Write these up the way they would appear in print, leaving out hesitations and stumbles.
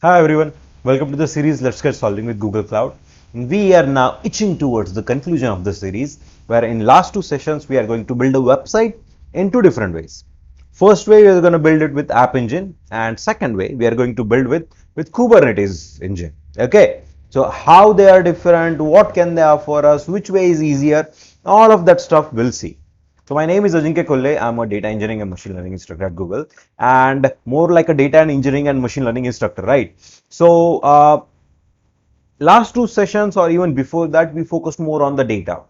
Hi everyone, welcome to the series Let's Get Solving with Google Cloud. We are now itching towards the conclusion of the series where in last two sessions we are going to build a website in two different ways. First way we are going to build it with App Engine, and second way we are going to build with Kubernetes engine. Okay, so how they are different, what can they offer us, which way is easier, all of that stuff we'll see. So my name is Ajinkya Kolle. I'm a data engineering and machine learning instructor at Google, and more like a data and engineering and machine learning instructor, right? So last two sessions or even before that, we focused more on the data.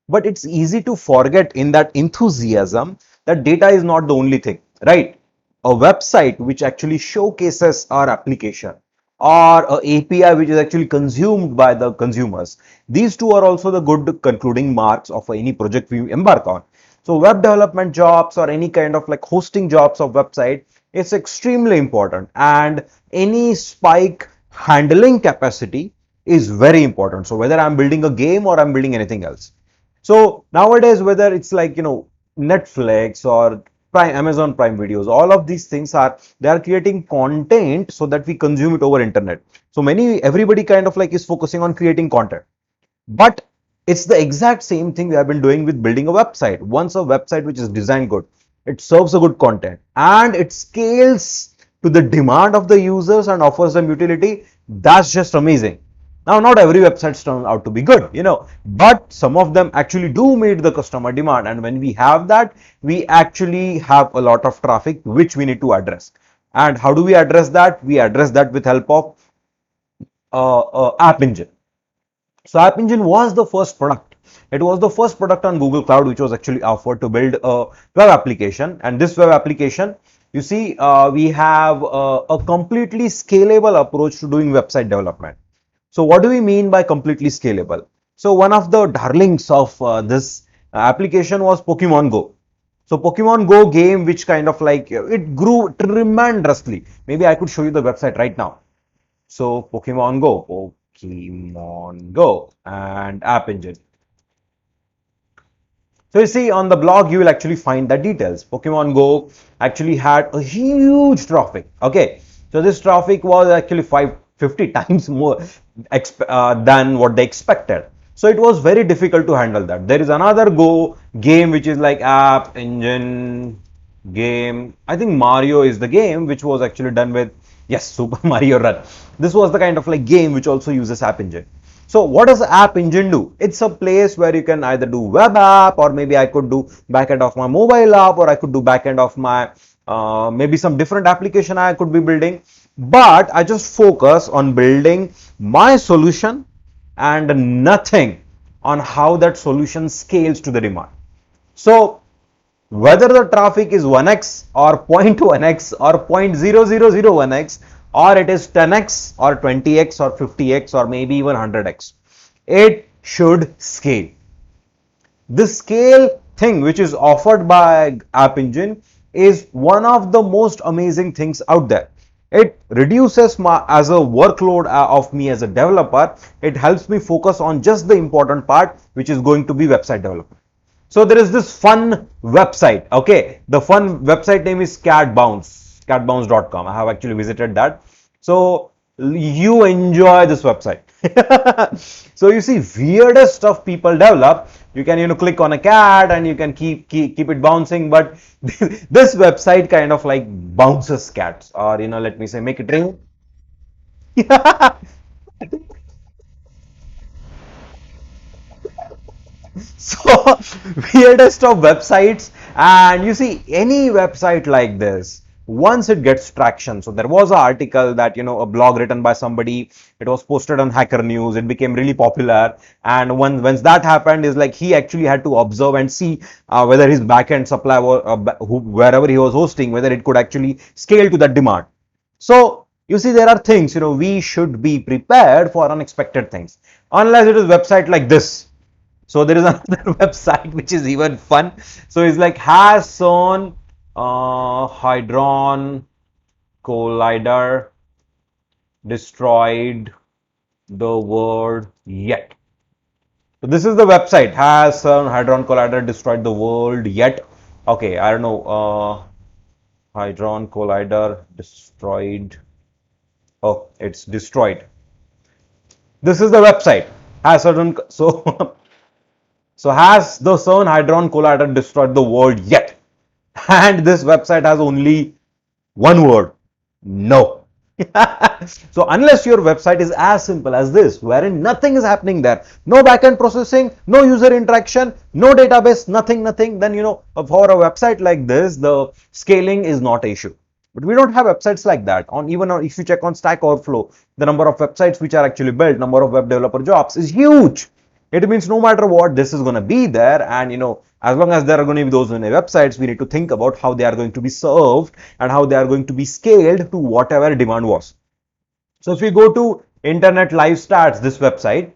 But it's easy to forget in that enthusiasm that data is not the only thing, right? A website which actually showcases our application or a API which is actually consumed by the consumers. These two are also the good concluding marks of any project we embark on. So web development jobs or any kind of like hosting jobs of website is extremely important, and any spike handling capacity is very important. So whether I'm building a game or I'm building anything else. So nowadays, whether it's like, Netflix or Prime, Amazon Prime videos, all of these things they are creating content so that we consume it over internet. So everybody kind of like is focusing on creating content. But it's the exact same thing we have been doing with building a website. Once a website which is designed good, it serves a good content and it scales to the demand of the users and offers them utility. That's just amazing. Now, not every website turns out to be good, but some of them actually do meet the customer demand. And when we have that, we actually have a lot of traffic, which we need to address. And how do we address that? We address that with help of App Engine. So App Engine was the first product. It was the first product on Google Cloud which was actually offered to build a web application. And this web application, you see, we have a completely scalable approach to doing website development. So what do we mean by completely scalable? So one of the darlings of this application was Pokemon Go. So Pokemon Go game, which kind of like it grew tremendously. Maybe I could show you the website right now. So Pokemon Go and App Engine. So you see on the blog, you will actually find the details. Pokemon Go actually had a huge traffic. Okay, so this traffic was actually 550 times more than what they expected. So it was very difficult to handle that. There is another Go game which is like App Engine game. I think Mario is the game which was actually done with, yes, Super Mario Run. This was the kind of like game which also uses App Engine. So what does App Engine do? It's a place where you can either do web app, or maybe I could do backend of my mobile app, or I could do backend of my maybe some different application I could be building. But I just focus on building my solution and nothing on how that solution scales to the demand. So whether the traffic is 1x or 0.1x or 0.0001x, or it is 10x or 20x or 50x or maybe even 100x, it should scale. The scale thing which is offered by App Engine is one of the most amazing things out there. It reduces my as a workload of me as a developer. It helps me focus on just the important part, which is going to be website development. So there is this fun website. Okay, the fun website name is catbounce.com. I have actually visited that. So you enjoy this website. So you see weirdest stuff people develop. You can click on a cat and you can keep it bouncing, but this website kind of like bounces cats, or let me say make it ring. So weirdest of websites. And you see any website like this, once it gets traction. So there was an article that a blog written by somebody, it was posted on Hacker News, it became really popular. And once that happened, is like he actually had to observe and see whether his backend supply wherever he was hosting, whether it could actually scale to that demand. So you see, there are things, we should be prepared for unexpected things, unless it is website like this. So there is another website which is even fun. So it's like, has shown Hadron Collider destroyed the world yet? So this is the website. Has Hadron Collider destroyed the world yet? Okay, I don't know. Hadron Collider destroyed Oh, it's destroyed. This is the website. Has certain so so has the CERN Hadron Collider destroyed the world yet? And this website has only one word: no. So unless your website is as simple as this, wherein nothing is happening there, no backend processing, no user interaction, no database, nothing, then for a website like this, the scaling is not an issue. But we don't have websites like that. If you check on Stack Overflow, the number of websites which are actually built, number of web developer jobs is huge. It means no matter what, this is going to be there, and as long as there are going to be those many websites, we need to think about how they are going to be served and how they are going to be scaled to whatever demand was. So if we go to Internet Live Stats, this website,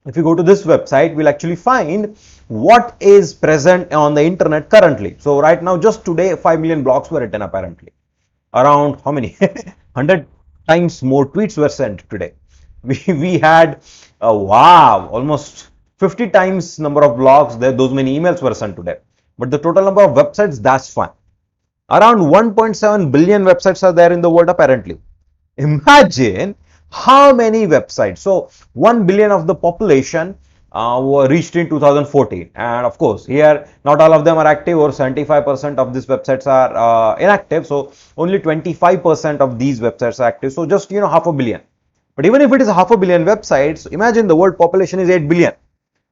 if you go to this website, we'll actually find what is present on the internet currently. So right now, just today, 5 million blogs were written apparently. Around how many? 100 times more tweets were sent today. We had wow, almost 50 times number of blogs there, those many emails were sent today. But the total number of websites, that's fine. Around 1.7 billion websites are there in the world apparently. Imagine how many websites. So 1 billion of the population were reached in 2014, and of course here not all of them are active, or 75% of these websites are inactive. So only 25% of these websites are active. So just half a billion. But even if it is half a billion websites, imagine the world population is 8 billion.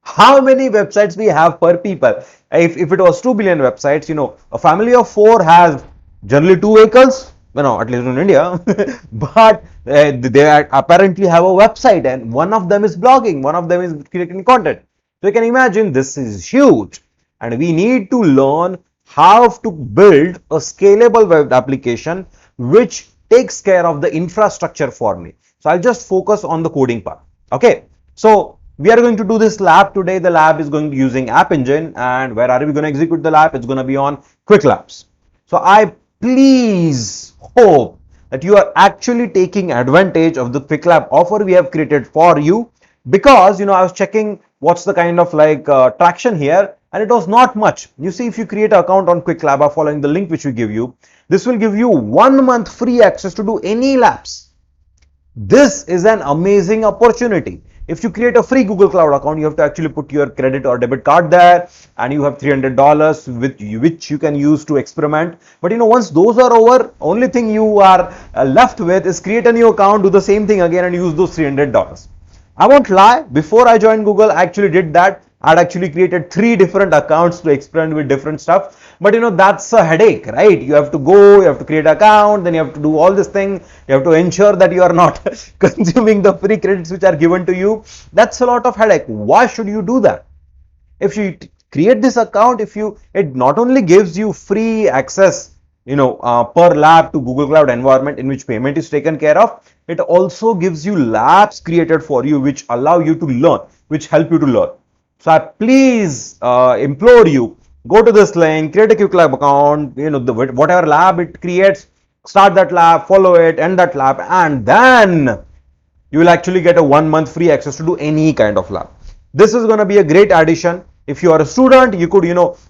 How many websites we have per people? If it was 2 billion websites, a family of 4 has generally 2 vehicles, at least in India, but they apparently have a website, and one of them is blogging, one of them is creating content. So you can imagine this is huge, and we need to learn how to build a scalable web application which takes care of the infrastructure for me. So I'll just focus on the coding part. Okay, so we are going to do this lab today. The lab is going to be using AppEngine, and where are we going to execute the lab? It's going to be on QuickLabs. So I please hope that you are actually taking advantage of the QuickLab offer we have created for you, because I was checking what's the kind of traction here, and it was not much. You see, if you create an account on QuickLab following the link which we give you, this will give you 1 month free access to do any labs. This is an amazing opportunity. If you create a free Google Cloud account, you have to actually put your credit or debit card there, and you have $300 which you can use to experiment. But once those are over, only thing you are left with is create a new account, do the same thing again, and use those $300. I won't lie, before I joined Google, I actually did that. I'd actually created 3 different accounts to experiment with different stuff. But that's a headache, right? You have to go, you have to create an account, then you have to do all this thing. You have to ensure that you are not consuming the free credits which are given to you. That's a lot of headache. Why should you do that? If you create this account, it not only gives you free access, per lab to Google Cloud environment in which payment is taken care of, it also gives you labs created for you which allow you to learn, which help you to learn. So I please implore you, go to this link, create a QuickLab account, whatever lab it creates, start that lab, follow it, end that lab, and then you will actually get a 1 month free access to do any kind of lab. This is going to be a great addition. If you are a student, you could,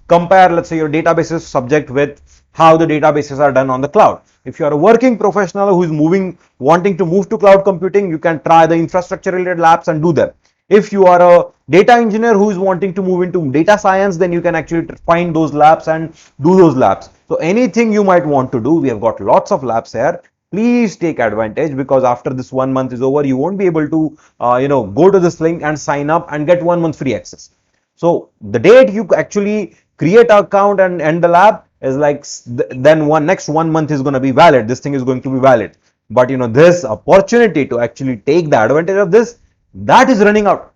compare, let's say, your databases subject with how the databases are done on the cloud. If you are a working professional who is wanting to move to cloud computing, you can try the infrastructure related labs and do them. If you are a data engineer who is wanting to move into data science, then you can actually find those labs and do those labs. So anything you might want to do, we have got lots of labs here. Please take advantage, because after this 1 month is over, you won't be able to, go to this link and sign up and get 1 month free access. So the date you actually create an account and end the lab is then next 1 month is going to be valid. This thing is going to be valid. But this opportunity to actually take the advantage of this, that is running out.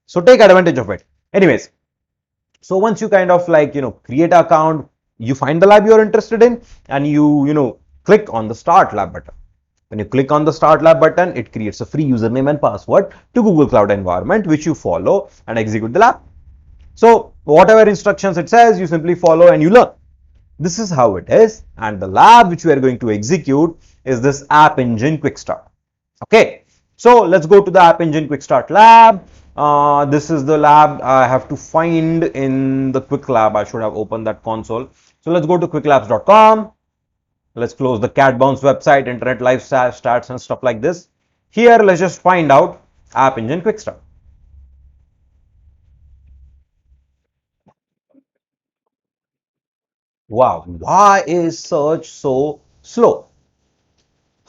So take advantage of it. Anyways, so once you kind of create an account, you find the lab you are interested in, and you click on the start lab button. When you click on the start lab button, it creates a free username and password to Google Cloud environment, which you follow and execute the lab. So whatever instructions it says, you simply follow and you learn. This is how it is. And the lab which we are going to execute is this AppEngine Quick Start. Okay. So let's go to the AppEngine Quick Start lab. This is the lab I have to find in the QuickLab. I should have opened that console. So let's go to qwiklabs.com. Let's close the cat bounce website, internet live stats and stuff like this. Here, let's just find out AppEngine Quick Start. Wow, why is search so slow?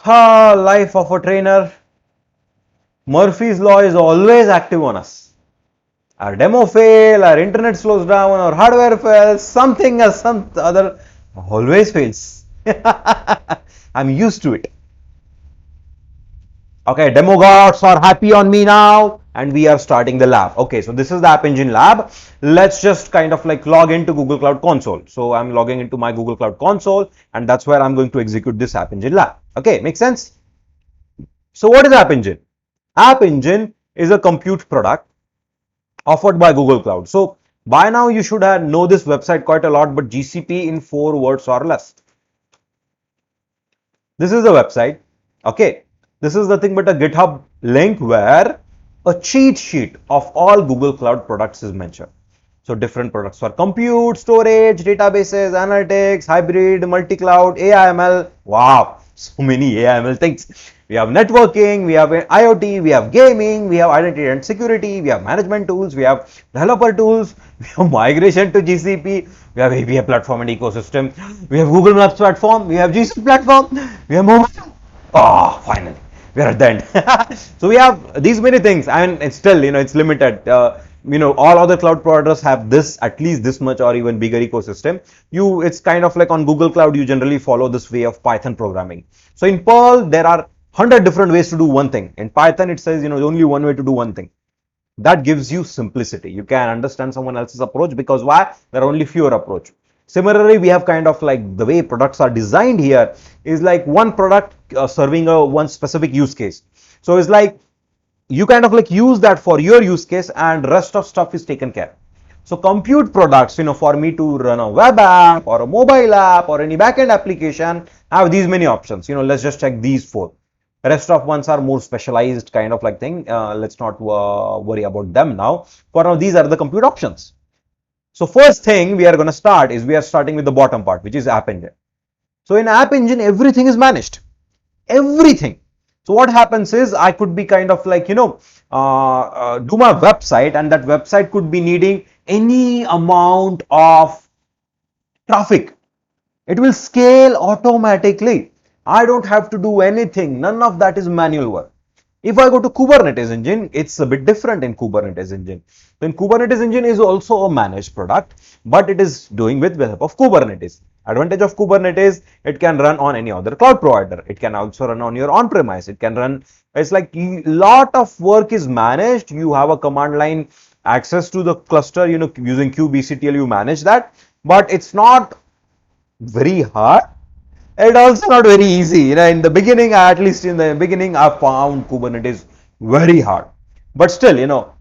Life of a trainer. Murphy's law is always active on us. Our demo fail, our internet slows down, our hardware fails, something or some other always fails. I'm used to it. Okay, demo gods are happy on me now, and we are starting the lab. Okay, so this is the AppEngine Lab. Let's just kind of like log into Google Cloud Console. So I'm logging into my Google Cloud Console, and that's where I'm going to execute this AppEngine Lab. Okay, makes sense? So what is AppEngine? AppEngine is a compute product offered by Google Cloud. So by now you should have know this website quite a lot, but GCP in 4 words or less. This is the website. Okay, this is nothing but a GitHub link where a cheat sheet of all Google Cloud products is mentioned. So different products for compute, storage, databases, analytics, hybrid, multi-cloud, AI/ML. Wow, so many AI/ML things. We have networking, we have IoT, we have gaming, we have identity and security, we have management tools, we have developer tools, we have migration to GCP, we have API platform and ecosystem, we have Google Maps platform, we have GCP platform, we have mobile. Oh, finally, we are at the end. So we have these many things, and it's still, it's limited. All other cloud providers have this, at least this much or even bigger ecosystem. It's kind of like on Google Cloud, you generally follow this way of Python programming. So in Perl, there are 100 different ways to do one thing. In Python, it says, only one way to do one thing. That gives you simplicity. You can understand someone else's approach because why? There are only fewer approach. Similarly, we have kind of like the way products are designed here is like one product serving one specific use case. So it's like you kind of like use that for your use case and rest of stuff is taken care. So compute products, for me to run a web app or a mobile app or any backend application, I have these many options. Let's just check these 4. Rest of ones are more specialized kind of like thing. Let's not worry about them now. For now, these are the compute options. So first thing we are going to start is we are starting with the bottom part, which is AppEngine. So in AppEngine, everything is managed. Everything. So what happens is I could be kind of like, do my website, and that website could be needing any amount of traffic. It will scale automatically. I don't have to do anything. None of that is manual work. If I go to Kubernetes engine, it's a bit different in Kubernetes engine. Then Kubernetes engine is also a managed product, but it is doing with the help of Kubernetes. Advantage of Kubernetes, it can run on any other cloud provider. It can also run on your on-premise. It can run, it's like a lot of work is managed. You have a command line access to the cluster, using kubectl, you manage that, but it's not very hard. It's also not very easy. In the beginning, at least in the beginning, I found Kubernetes very hard. But still,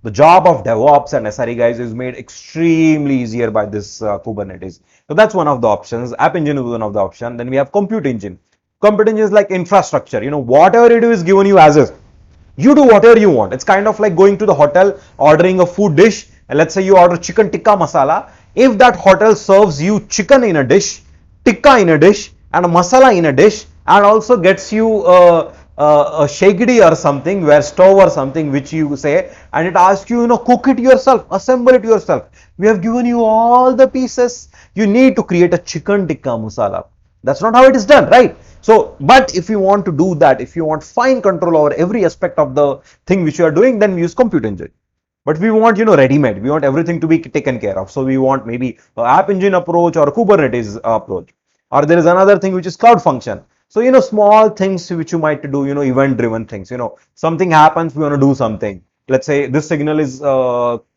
the job of DevOps and SRE guys is made extremely easier by this Kubernetes. So that's one of the options. AppEngine is one of the options. Then we have Compute Engine. Compute Engine is like infrastructure. Whatever you do is given you as is. You do whatever you want. It's kind of like going to the hotel, ordering a food dish. And let's say you order chicken tikka masala. If that hotel serves you chicken in a dish, tikka in a dish, and a masala in a dish, and also gets you a shakdi or something, where stove or something, which you say, and it asks you, cook it yourself, assemble it yourself. We have given you all the pieces. You need to create a chicken tikka masala. That's not how it is done, right? So, but if you want to do that, if you want fine control over every aspect of the thing which you are doing, then we use Compute Engine. But we want, ready-made. We want everything to be taken care of. So we want maybe an AppEngine approach or a Kubernetes approach. Or there is another thing which is Cloud Function. So, small things which you might do, event-driven things. Something happens, we want to do something. Let's say this signal is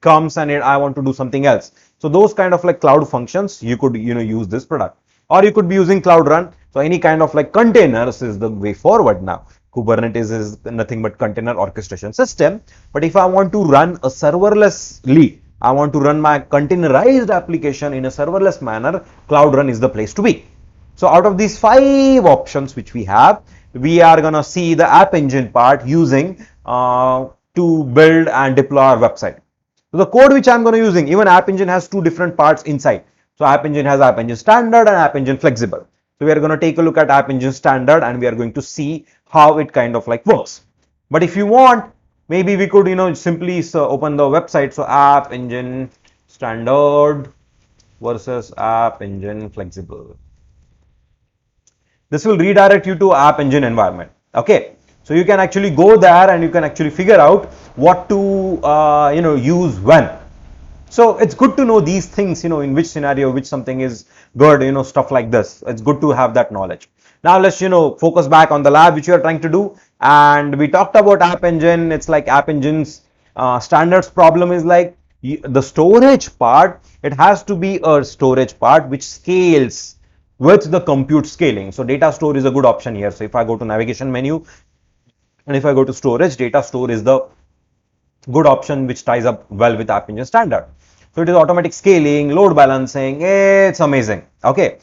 comes and I want to do something else. So those kind of like cloud functions, you could, use this product. Or you could be using Cloud Run. So any kind of like containers is the way forward now. Kubernetes is nothing but container orchestration system. But if I want to run a serverlessly, I want to run my containerized application in a serverless manner, Cloud Run is the place to be. So out of these 5 options which we have, we are going to see the AppEngine part using to build and deploy our website. So the code which I'm going to using, even AppEngine has 2 different parts inside. So AppEngine has AppEngine Standard and AppEngine Flexible. So we are going to take a look at AppEngine Standard and we are going to see how it kind of like works. But if you want, maybe we could, simply open the website. So AppEngine Standard versus AppEngine Flexible. This will redirect you to AppEngine environment. Okay. So you can actually go there and you can actually figure out what to, use when. So it's good to know these things, in which scenario, which something is good, stuff like this. It's good to have that knowledge. Now let's, focus back on the lab which you are trying to do. And we talked about AppEngine. It's like AppEngine's standards problem is like the storage part. It has to be a storage part which scales with the compute scaling. So data store is a good option here. So if I go to navigation menu and if I go to storage, data store is the good option which ties up well with AppEngine Standard. So it is automatic scaling, load balancing. It's amazing. Okay.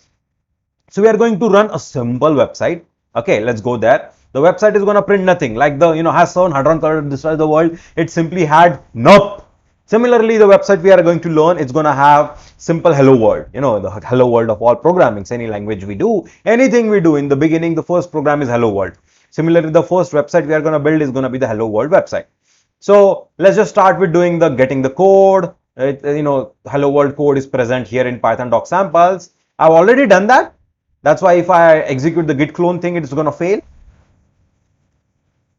So we are going to run a simple website. Okay, let's go there. The website is going to print nothing like the has 700 color destroy the world. It simply had nope. Similarly, the website we are going to learn, it's going to have simple hello world, the hello world of all programming. Any language we do, anything we do in the beginning, the first program is hello world. Similarly, the first website we are going to build is going to be the hello world website. So let's just start with doing the getting the code. Hello world code is present here in Python doc samples. I've already done that. That's why if I execute the git clone thing, it's going to fail.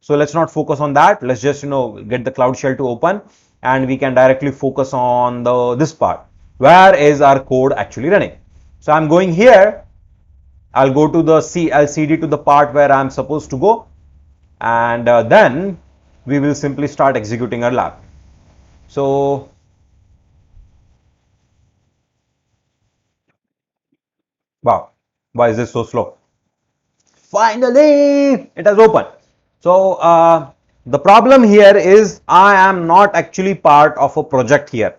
So let's not focus on that. Let's just, get the Cloud Shell to open and we can directly focus on this part. Where is our code actually running? So I'm going here. I'll go to the I'll cd to the part where I'm supposed to go. And then we will simply start executing our lab. So wow, why is this so slow? Finally, it has opened. So the problem here is I am not actually part of a project here.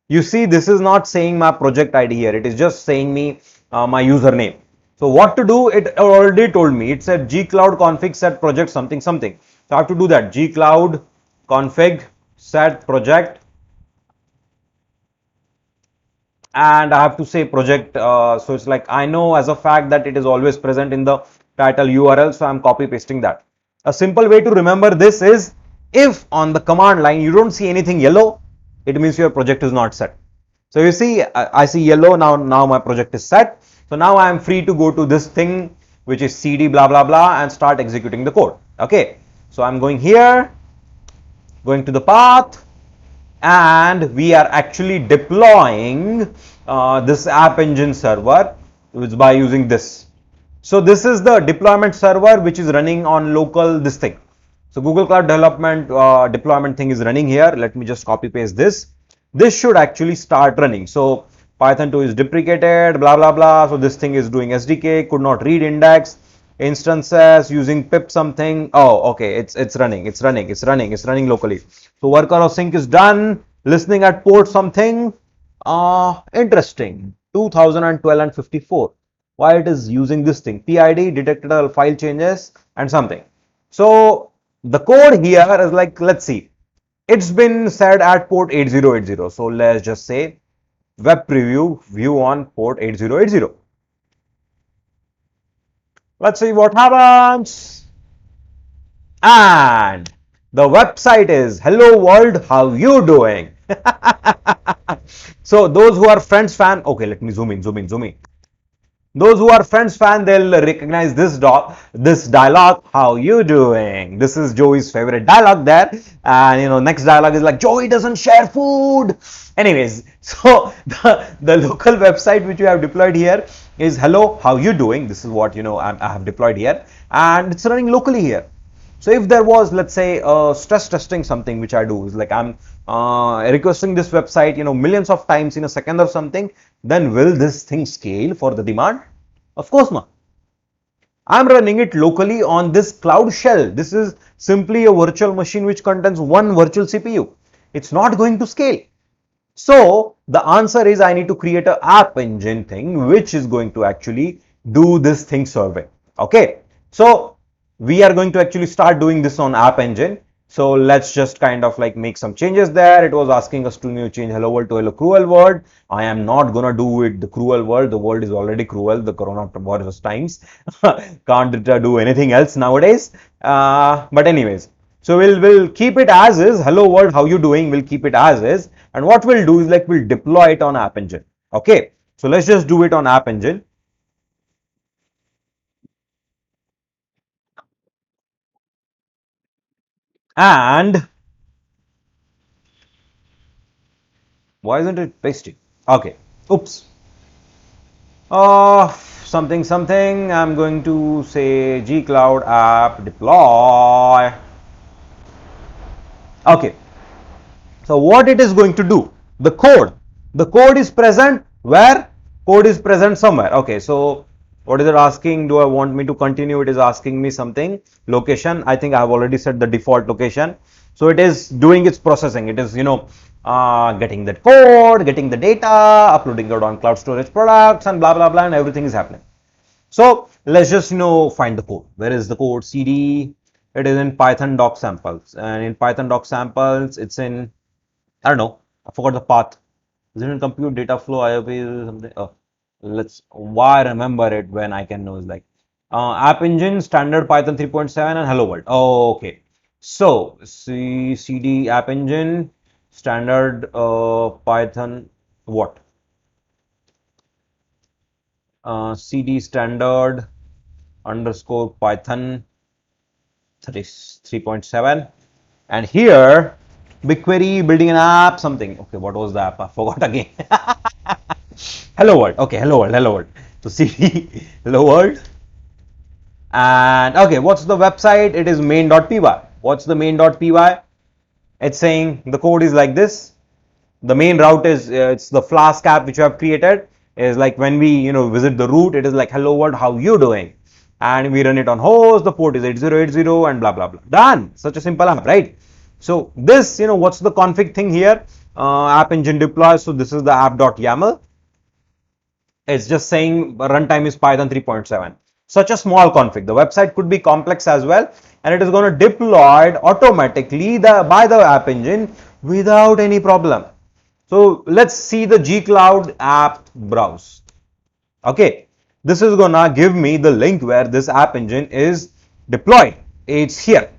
You see, this is not saying my project ID here. It is just saying me my username. So what to do? It already told me. It said gcloud config set project something something. So I have to do that. Gcloud config set project. And I have to say project. So it's like I know as a fact that it is always present in the title URL. So I'm copy pasting that. A simple way to remember this is if on the command line you don't see anything yellow, it means your project is not set. So you see, I see yellow now my project is set. So now I am free to go to this thing which is cd blah blah blah and start executing the code. Okay. So I'm going here, going to the path, and we are actually deploying this AppEngine server by using this. So this is the deployment server which is running on local this thing. So Google Cloud development deployment thing is running here. Let me just copy paste this. This should actually start running. So Python 2 is deprecated, blah blah blah. So this thing is doing SDK, could not read index, instances using pip something. Oh, okay, it's running locally. So worker of sync is done. Listening at port something. Interesting. 2012 and 54. Why it is using this thing? PID detected all file changes and something. So the code here is like, let's see. It's been said at port 8080. So let's just say web preview view on port 8080. Let's see what happens. And the website is hello world, how you doing? So those who are Friends fan, okay, let me zoom in. Those who are Friends fan, they'll recognize this dialogue. How you doing? This is Joey's favorite dialogue there. And next dialogue is like, Joey doesn't share food. Anyways, so the local website which we have deployed here is hello, how you doing? This is what I have deployed here, and it's running locally here. So if there was, let's say, stress testing something which I do is like I'm requesting this website, millions of times in a second or something, then will this thing scale for the demand? Of course not. I'm running it locally on this Cloud Shell. This is simply a virtual machine which contains one virtual CPU. It's not going to scale. So the answer is I need to create an AppEngine thing which is going to actually do this thing survey. Okay. So we are going to actually start doing this on AppEngine. So let's just kind of like make some changes there. It was asking us to change hello world to hello cruel world. I am not gonna do it the cruel world. The world is already cruel. The coronavirus times can't do anything else nowadays. But anyways, so we'll keep it as is. Hello world, how you doing? We'll keep it as is. And what we'll do is like we'll deploy it on AppEngine. Okay. So let's just do it on AppEngine. And why isn't it pasting? Okay. Oops. Something something. I'm going to say Gcloud app deploy. Okay. So what it is going to do? The code is present where? Code is present somewhere. Okay. So what is it asking? Do I want me to continue? It is asking me something. Location. I think I have already set the default location. So it is doing its processing. It is, getting that code, getting the data, uploading it on cloud storage products, and blah blah blah, and everything is happening. So let's just find the code. Where is the code? CD. It is in Python doc samples, and in Python doc samples, it's in, I don't know. I forgot the path. Is it in compute data flow IOP or something? Oh, why remember it when I can know is like AppEngine Standard Python 3.7 and Hello World. Oh, okay. So CD AppEngine Standard Python what? CD Standard underscore Python 3.7, and here BigQuery building an app something. Okay, what was the app? I forgot again. Hello world. Okay, hello world. So CD hello world, and okay, what's the website? It is main.py. What's the main.py? It's saying the code is like this. The main route is it's the Flask app which you have created. Is like when we visit the root, it is like hello world, how you doing? And we run it on host, the port is 8080 and blah blah blah. Done. Such a simple app, right? So this, what's the config thing here? AppEngine deploy. So this is the app.yaml. It's just saying runtime is Python 3.7. Such a small config. The website could be complex as well, and it is going to deploy automatically by the AppEngine without any problem. So let's see the Gcloud app browse. Okay, this is gonna give me the link where this AppEngine is deployed. It's here.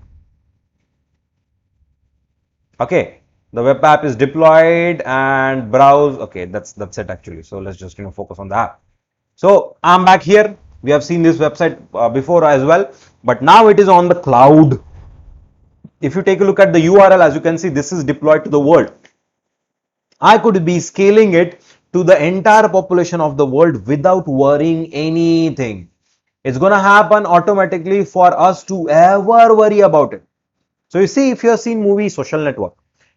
Okay, the web app is deployed and browse. Okay, that's it actually. So let's just focus on the app. So I'm back here. We have seen this website before as well, but now it is on the cloud. If you take a look at the URL, as you can see, this is deployed to the world. I could be scaling it to the entire population of the world without worrying anything. It's gonna happen automatically for us to ever worry about it. So you see, if you have seen movie Social Network,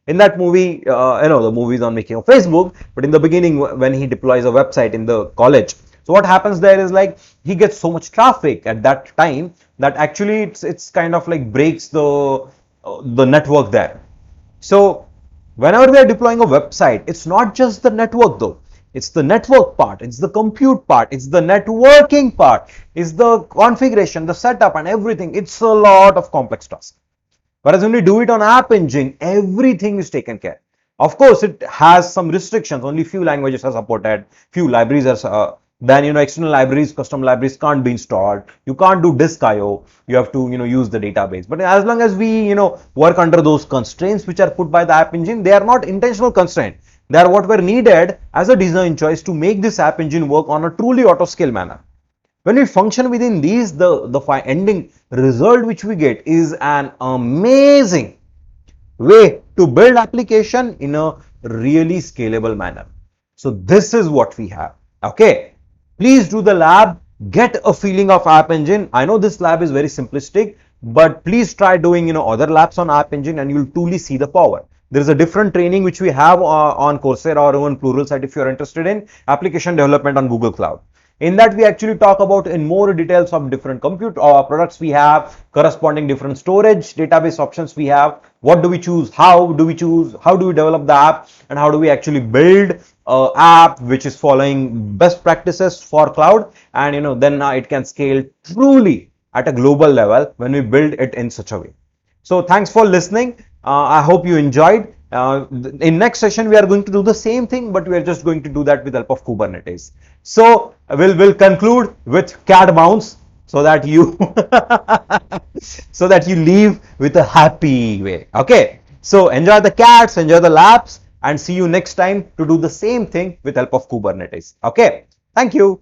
in that movie, the movie is on making of Facebook, but in the beginning when he deploys a website in the college, so what happens there is like he gets so much traffic at that time that actually it's kind of like breaks the network there. So whenever we are deploying a website, it's not just the network though. It's the network part, it's the compute part, it's the networking part, it's the configuration, the setup and everything. It's a lot of complex tasks. Whereas when we do it on AppEngine, everything is taken care. Of course, it has some restrictions. Only few languages are supported, few libraries are. Then external libraries, custom libraries can't be installed. You can't do disk I/O. You have to use the database. But as long as we work under those constraints which are put by the AppEngine, they are not intentional constraints. They are what were needed as a design choice to make this AppEngine work on a truly auto scale manner. When we function within these, the ending result which we get is an amazing way to build application in a really scalable manner. So this is what we have. Okay, please do the lab, get a feeling of AppEngine. I know this lab is very simplistic, but please try doing other labs on AppEngine and you'll truly see the power. There is a different training which we have on Coursera or even Pluralsight if you're interested in application development on Google Cloud. In that we actually talk about in more details of different compute products we have, corresponding different storage database options we have, what do we choose, how do we develop the app, and how do we actually build an app which is following best practices for cloud, and then it can scale truly at a global level when we build it in such a way. So thanks for listening. I hope you enjoyed. In next session, we are going to do the same thing, but we are just going to do that with help of Kubernetes. So we'll conclude with cat bounce so that you so that you leave with a happy way. Okay. So enjoy the cats, enjoy the labs, and see you next time to do the same thing with help of Kubernetes. Okay. Thank you.